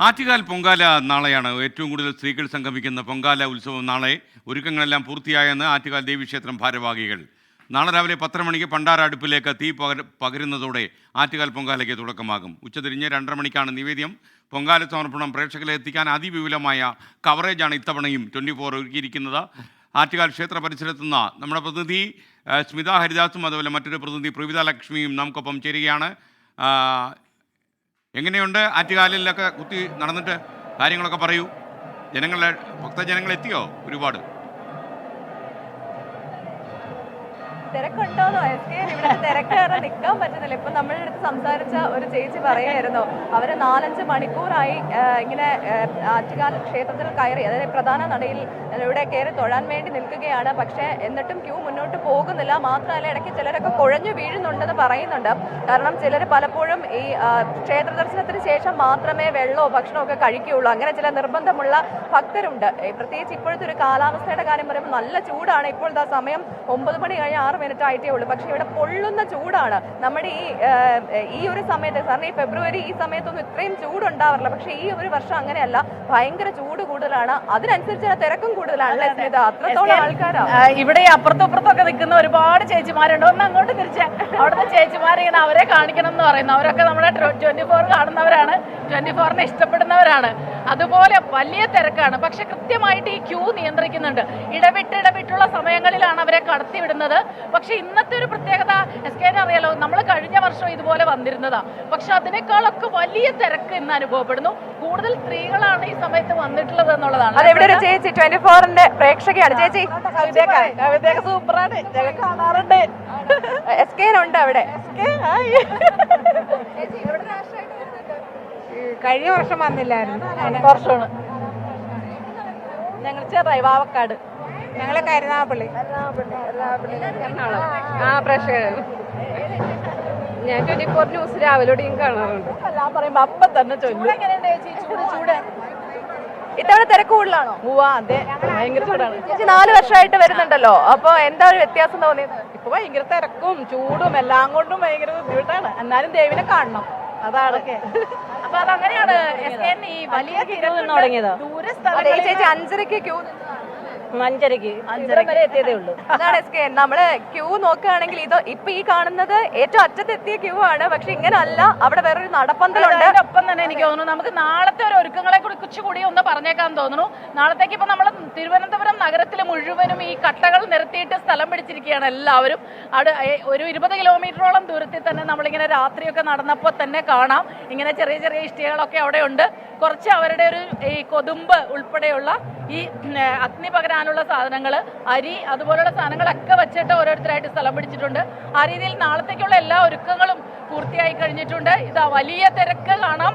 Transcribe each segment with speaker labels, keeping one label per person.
Speaker 1: ആറ്റുകാൽ പൊങ്കാല നാളെയാണ് ഏറ്റവും കൂടുതൽ സ്ത്രീകൾ സംഗമിക്കുന്ന പൊങ്കാല ഉത്സവം നാളെ. ഒരുക്കങ്ങളെല്ലാം പൂർത്തിയായെന്ന് ആറ്റുകാൽ ദേവീക്ഷേത്രം ഭാരവാഹികൾ. നാളെ രാവിലെ 10 മണിക്ക് പണ്ടാര അടുപ്പിലേക്ക് തീ പകരുന്നതോടെ ആറ്റുകാൽ പൊങ്കാലയ്ക്ക് തുടക്കമാകും. ഉച്ചതിരിഞ്ഞ് 2:30 മണിക്കാണ് നിവേദ്യം. പൊങ്കാല സമർപ്പണം പ്രേക്ഷകരെ എത്തിക്കാൻ അതിവിപുലമായ കവറേജാണ് ഇത്തവണയും 24 ഒരുക്കിയിരിക്കുന്നത്. ആറ്റുകാൽ ക്ഷേത്ര പരിസരത്തുനിന്ന് നമ്മുടെ പ്രതിനിധി സ്മിത ഹരിദാസും അതുപോലെ മറ്റൊരു പ്രതിനിധി പ്രവിത ലക്ഷ്മിയും നമുക്കൊപ്പം ചേരുകയാണ്. എങ്ങനെയുണ്ട് ആറ്റുകാലിലൊക്കെ കുത്തി നടന്നിട്ട് കാര്യങ്ങളൊക്കെ പറയൂ. ഭക്തജനങ്ങൾ എത്തിയോ? ഒരുപാട്
Speaker 2: തിരക്കുണ്ടോന്നോ? ഇവിടെ തിരക്ക് കാരണം നിൽക്കാൻ പറ്റുന്നില്ല. ഇപ്പൊ നമ്മളുടെ അടുത്ത് സംസാരിച്ച ഒരു ചേച്ചി പറയായിരുന്നു, അവര് 4-5 മണിക്കൂറായി ഇങ്ങനെ ആറ്റുകാൽ ക്ഷേത്രത്തിൽ കയറി, അതായത് പ്രധാന നടയിൽ ഇവിടെ കയറി തൊഴാൻ വേണ്ടി നിൽക്കുകയാണ്. പക്ഷെ എന്നിട്ടും ക്യൂ മുന്നോട്ട് പോകുന്നില്ല. മാത്രമല്ല ഇടയ്ക്ക് ചിലരൊക്കെ കുഴഞ്ഞു വീഴുന്നുണ്ടെന്ന് പറയുന്നുണ്ട്. കാരണം ചിലർ പലപ്പോഴും ഈ ക്ഷേത്ര ദർശനത്തിന് ശേഷം മാത്രമേ വെള്ളമോ ഭക്ഷണമോ ഒക്കെ കഴിക്കുകയുള്ളൂ. അങ്ങനെ ചില നിർബന്ധമുള്ള ഭക്തരുണ്ട്. പ്രത്യേകിച്ച് ഇപ്പോഴത്തെ ഒരു കാലാവസ്ഥയുടെ കാര്യം പറയുമ്പോൾ നല്ല ചൂടാണ്. ഇപ്പോഴത്തെ സമയം 9 മണി കഴിഞ്ഞ് 6 മിനിറ്റ് ആയിട്ടേ ഉള്ളൂ. പക്ഷെ ഇവിടെ പൊള്ളുന്ന ചൂടാണ്. നമ്മുടെ ഈ ഒരു സമയത്ത്, കാരണം ഈ ഫെബ്രുവരി ഈ സമയത്തൊന്നും ഇത്രയും ചൂടുണ്ടാവാറില്ല. പക്ഷെ ഈ ഒരു വർഷം അങ്ങനെയല്ല, ഭയങ്കര ചൂട് കൂടുതലാണ്. അതിനനുസരിച്ച് തിരക്കും കൂടുതലാണ്. അത്രത്തോളം ആൾക്കാരാ
Speaker 3: ഇവിടെ അപ്പുറത്തും ഇപ്പുറത്തും ഒക്കെ നിൽക്കുന്ന ഒരുപാട് ചേച്ചിമാരുണ്ട്. ഒന്ന് അങ്ങോട്ട് തിരിച്ച് അവിടുത്തെ ചേച്ചിമാരിങ്ങനെ അവരെ കാണിക്കണം എന്ന് പറയുന്നു. അവരൊക്കെ നമ്മുടെ 24 കാണുന്നവരാണ്, 24നെ ഇഷ്ടപ്പെടുന്നവരാണ്. അതുപോലെ വലിയ തിരക്കാണ്. പക്ഷെ കൃത്യമായിട്ട് ഈ ക്യൂ നിയന്ത്രിക്കുന്നുണ്ട്. ഇടവിട്ടുള്ള സമയങ്ങളിലാണ് അവരെ കടത്തിവിടുന്നത്. പക്ഷെ ഇന്നത്തെ ഒരു പ്രത്യേകത എസ്കേനെ അറിയാലോ, നമ്മൾ കഴിഞ്ഞ വർഷം ഇതുപോലെ വന്നിരുന്നതാ. പക്ഷെ അതിനേക്കാളൊക്കെ വലിയ തിരക്ക് ഇന്ന് അനുഭവപ്പെടുന്നു. കൂടുതൽ സ്ത്രീകളാണ് ഈ സമയത്ത് വന്നിട്ടുള്ളത് എന്നുള്ളതാണ്.
Speaker 2: ഇവിടെ ഒരു ചേച്ചി 24ന്റെ പ്രേക്ഷകയാണ്. ചേച്ചി
Speaker 3: കവിതയൊക്കെ സൂപ്പറാണ്, ഞങ്ങൾ കാണാറുണ്ട്.
Speaker 2: എസ്കേനുണ്ട് അവിടെ.
Speaker 4: കഴിഞ്ഞ വർഷം വന്നില്ലായിരുന്നു.
Speaker 3: വർഷമാണ് ഞങ്ങൾ ചെറായി വാവക്കാട്,
Speaker 4: ഞങ്ങള് കരുനാഗപ്പള്ളി പ്രേക്ഷകർ. ഞാൻ 24 ന്യൂസ് രാവിലെയും കാണാറുണ്ട്.
Speaker 3: ഞാൻ പറയുമ്പോ അപ്പം തന്നെ ചൊല്ലും. ചൂട്
Speaker 2: ഇത്തവണ തിരക്ക് കൂടുതലാണോ?
Speaker 3: അതെ, ഭയങ്കര ചൂടാണ്.
Speaker 2: ചേച്ചി 4 വർഷമായിട്ട് വരുന്നുണ്ടല്ലോ, അപ്പൊ എന്താ ഒരു വ്യത്യാസം തോന്നിയത്?
Speaker 3: ഇപ്പൊ ഭയങ്കര തിരക്കും ചൂടും എല്ലാം കൊണ്ടും ഭയങ്കര ബുദ്ധിമുട്ടാണ്. എന്നാലും ദേവിനെ കാണണം, അതാണ്. അപ്പൊ അതങ്ങനെയാണ് ഈ വലിയ തുടങ്ങിയത്.
Speaker 2: ചേച്ചി 5:30 ക്യൂ,
Speaker 3: 5:30 വരെ എത്തിയതേ ഉള്ളൂ.
Speaker 2: അതാണ് എസ്കെ. നമ്മള് ക്യൂ നോക്കുകയാണെങ്കിൽ ഇത് ഇപ്പൊ ഈ കാണുന്നത് ഏറ്റവും അറ്റത്തെത്തിയ ക്യൂ ആണ്. പക്ഷെ ഇങ്ങനെ അല്ല, അവിടെ വേറൊരു നടപ്പന്തലുണ്ട്.
Speaker 3: ഒപ്പം തന്നെ എനിക്ക് തോന്നുന്നു നമുക്ക് നാളത്തെ ഒരു ഒരുക്കങ്ങളെ കുറിച്ചുകൂടി ഒന്ന് പറഞ്ഞേക്കാൻ തോന്നുന്നു. നാളത്തേക്ക് ഇപ്പൊ നമ്മൾ തിരുവനന്തപുരം നഗരത്തിൽ മുഴുവനും ഈ കട്ടകൾ നിരത്തിയിട്ട് സ്ഥലം പിടിച്ചിരിക്കുകയാണ് എല്ലാവരും. അവിടെ ഒരു 20 കിലോമീറ്ററോളം ദൂരത്തിൽ തന്നെ നമ്മളിങ്ങനെ രാത്രിയൊക്കെ നടന്നപ്പോൾ തന്നെ കാണാം ഇങ്ങനെ ചെറിയ ചെറിയ ഇഷ്ടികകളൊക്കെ അവിടെ ഉണ്ട്. കുറച്ച് അവരുടെ ഒരു ഈ കൊതുമ്പ് ഉൾപ്പെടെയുള്ള ഈ അഗ്നി പകരാനുള്ള സാധനങ്ങൾ, അരി, അതുപോലുള്ള സാധനങ്ങളൊക്കെ വെച്ചിട്ട് ഓരോരുത്തരായിട്ട് സ്ഥലം പിടിച്ചിട്ടുണ്ട്. ആ രീതിയിൽ നാളത്തേക്കുള്ള എല്ലാ ഒരുക്കങ്ങളും പൂർത്തിയായി കഴിഞ്ഞിട്ടുണ്ട്. ഇതാ വലിയ തിരക്ക് കാണാം.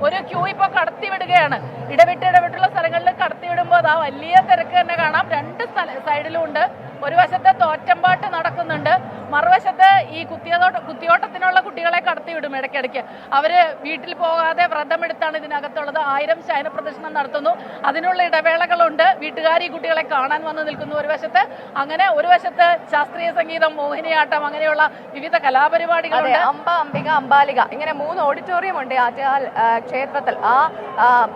Speaker 3: ഒരു ക്യൂ ഇപ്പോൾ കടത്തിവിടുകയാണ്. ഇടവിട്ടുള്ള സ്ഥലങ്ങളിൽ കടത്തിവിടുമ്പോൾ അതാ വലിയ തിരക്ക് തന്നെ കാണാം. 2 സൈഡിലും ഉണ്ട്. ഒരു വശത്ത് തോറ്റമ്പാട്ട് നടക്കുന്നുണ്ട്, മറുവശത്ത് ഈ കുത്തിയോട്ടത്തിനുള്ള കുട്ടികളെ കടത്തിവിടും ഇടയ്ക്കിടയ്ക്ക്. അവര് വീട്ടിൽ പോകാതെ വ്രതമെടുത്താണ് ഇതിനകത്തുള്ളത്. 1000 ശയന പ്രദർശനം നടത്തുന്നു. അതിനുള്ള ഇടവേളകളുണ്ട്. വീട്ടുകാർ ഈ കുട്ടികളെ കാണാൻ വന്ന് നിൽക്കുന്നു ഒരു വശത്ത്. അങ്ങനെ ഒരു വശത്ത് ശാസ്ത്രീയ സംഗീതം, മോഹിനിയാട്ടം, അങ്ങനെയുള്ള വിവിധ കലാപരിപാടികളുണ്ട്.
Speaker 2: അംബ, അംബിക, അംബാലിക, ഇങ്ങനെ 3 ഓഡിറ്റോറിയം ഉണ്ട് ആറ്റുകാൽ ക്ഷേത്രത്തിൽ. ആ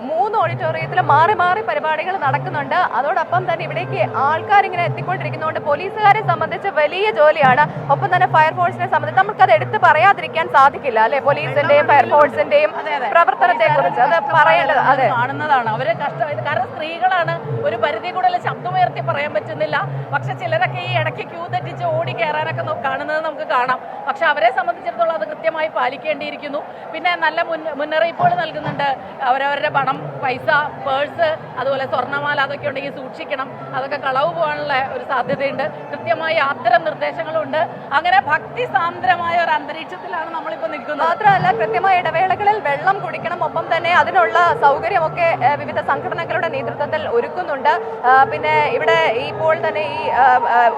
Speaker 2: 3 ഓഡിറ്റോറിയത്തിൽ മാറി മാറി പരിപാടികൾ നടക്കുന്നുണ്ട്. അതോടൊപ്പം തന്നെ ഇവിടേക്ക് ആൾക്കാരിങ്ങനെ എത്തിക്കൊണ്ടിരിക്കുന്നതുകൊണ്ട് പോലീസുകാരെ സംബന്ധിച്ച് വലിയ ജോലിയാണ്. ഒപ്പം തന്നെ ഫയർഫോഴ്സിനെ സംബന്ധിച്ച് നമുക്കത് എടുത്ത് പറയാതിരിക്കാൻ സാധിക്കില്ല, അല്ലെ? പോലീസിന്റെയും ഫയർഫോഴ്സിന്റെയും പ്രവർത്തനത്തെ കുറിച്ച് അത് പറയേണ്ടത് അതെ
Speaker 3: കാണുന്നതാണ്. അവര് കാരണം സ്ത്രീകളാണ്, ഒരു പരിധി കൂടുതൽ ശബ്ദമുയർത്തി പറയാൻ പറ്റുന്നില്ല. പക്ഷെ ചിലരൊക്കെ ഈ ഇടയ്ക്ക് ക്യൂ തെറ്റിച്ച് ഓടി കയറാനൊക്കെ കാണുന്നത് നമുക്ക് കാണാം. പക്ഷെ അവരെ സംബന്ധിച്ചിടത്തോളം അത് കൃത്യമായി പാലിക്കേണ്ടിയിരിക്കുന്നു. പിന്നെ നല്ല മുന്നറിയിപ്പുകൾ നൽകുന്നുണ്ട്. അവരവരുടെ പണം, പൈസ, പേഴ്സ്, അതുപോലെ സ്വർണ്ണമാല അതൊക്കെ ഉണ്ടെങ്കിൽ സൂക്ഷിക്കണം, അതൊക്കെ കളവ് പോകാനുള്ള ഒരു സാധ്യതയുണ്ട്. കൃത്യമായി അത്തരം നിർദ്ദേശങ്ങളുണ്ട്. അങ്ങനെ ഭക്തി സാന്ദ്രമായ ഒരു അന്തരീക്ഷത്തിലാണ് നമ്മളിപ്പോൾ നിൽക്കുന്നത്.
Speaker 2: മാത്രമല്ല കൃത്യമായ ഇടവേളകളിൽ വെള്ളം കുടിക്കണം. ഒപ്പം തന്നെ അതിനുള്ള സൗകര്യമൊക്കെ വിവിധ സംഘടനകളുടെ നേതൃത്വത്തിൽ ഒരുക്കുന്നുണ്ട്. പിന്നെ ഇവിടെ ഇപ്പോൾ തന്നെ ഈ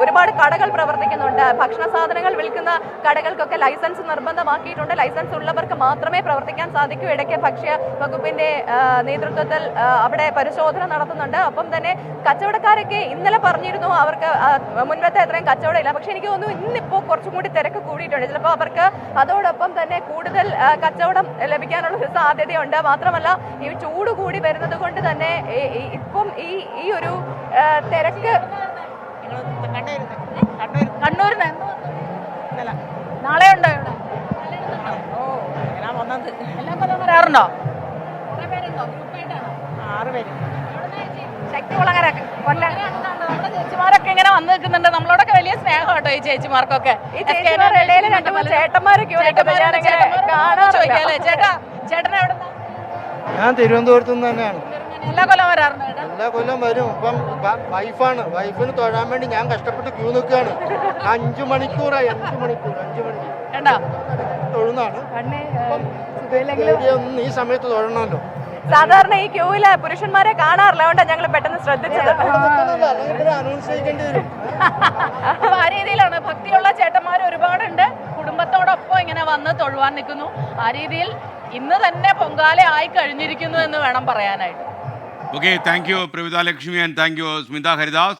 Speaker 2: ഒരുപാട് കടകൾ പ്രവർത്തിക്കുന്നുണ്ട്. ഭക്ഷണ സാധനങ്ങൾ വിൽക്കുന്ന കടകൾക്കൊക്കെ ലൈസൻസ് നിർബന്ധമാക്കിയിട്ടുണ്ട്. ലൈസൻസ് ഉള്ളവർക്ക് മാത്രമേ പ്രവർത്തിക്കാൻ സാധിക്കൂ. ഇടയ്ക്ക് ഭക്ഷ്യ വകുപ്പിന്റെ നേതൃത്വത്തിൽ അവിടെ പരിശോധന നടത്തുന്നുണ്ട്. ഒപ്പം തന്നെ കച്ചവടക്കാരൊക്കെ ഇന്നലെ പറഞ്ഞിരുന്നു അവർക്ക് മുൻപത്തെ അത്രയും കച്ചവടം ഇല്ല. പക്ഷെ എനിക്ക് തോന്നുന്നു ഇപ്പോൾ കുറച്ചും കൂടി തിരക്ക് കൂടിയിട്ടുണ്ട്. ചിലപ്പോൾ അവർക്ക് അതോടൊപ്പം തന്നെ കൂടുതൽ കച്ചവടം ലഭിക്കാനുള്ള ഒരു സാധ്യതയുണ്ട്. മാത്രമല്ല ഈ ചൂട് കൂടി വരുന്നത് കൊണ്ട് തന്നെ ഇപ്പം ഈ ഒരു തിരക്ക്
Speaker 3: കണ്ണൂരിൽ നിന്ന് നാളെ ഉണ്ടോ ഇവിടെ? എല്ലാ കൊല്ലം വരാറുണ്ടോ?
Speaker 2: ശക്തികുളങ്ങര
Speaker 3: നമ്മുടെ ചേച്ചിമാരൊക്കെ ഇങ്ങനെ വന്ന് നിൽക്കുന്നുണ്ട്. നമ്മളോടൊക്കെ വലിയ സ്നേഹം കേട്ടോ ഈ ചേച്ചിമാർക്കൊക്കെ.
Speaker 2: ഈ ചേച്ചിമാരുടെ ഇടയിൽ രണ്ട് മൂന്ന് ചേട്ടന്മാരൊക്കെ
Speaker 3: ചോദിക്കാല്ലേ ചേട്ടാ, ചേട്ടൻ എവിടെ?
Speaker 5: ഞാൻ തിരുവനന്തപുരത്ത് നിന്ന് തന്നെയാണ്.
Speaker 3: എല്ലാ കൊല്ലം വരാറുണ്ട് ചേട്ടാ?
Speaker 5: എല്ലാ കൊല്ലം വരും. ഇപ്പം വൈഫാണ്, വൈഫിന് തൊഴാൻ വേണ്ടി ഞാൻ കഷ്ടപ്പെട്ട് ക്യൂ നിൽക്കുകയാണ്. 5 മണിക്കൂറായി. 5 മണിക്കൂർ
Speaker 3: കണ്ടോ
Speaker 5: തൊഴുന്നാണ്. ഒന്നും ഈ സമയത്ത് തൊഴണമല്ലോ.
Speaker 2: സാധാരണ ഈ ക്യൂവില് പുരുഷന്മാരെ കാണാറില്ല, അതുകൊണ്ടാണ് ഞങ്ങൾ പെട്ടെന്ന് ശ്രദ്ധിച്ചത്.
Speaker 5: അനൗൺസ് ചെയ്യേണ്ടി വരും.
Speaker 3: അപ്പൊ ആ രീതിയിലാണ് ഭക്തിയുള്ള ചേട്ടന്മാർ ഒരുപാടുണ്ട്. കുടുംബത്തോടൊപ്പം ഇങ്ങനെ വന്ന് തൊഴുവാൻ നിൽക്കുന്നു. ആ രീതിയിൽ ഇന്ന് തന്നെ പൊങ്കാല ആയി കഴിഞ്ഞിരിക്കുന്നു എന്ന് വേണം പറയാനായിട്ട്.
Speaker 1: Okay, thank you Pravitha Lakshmi and thank you Smitha Haridas.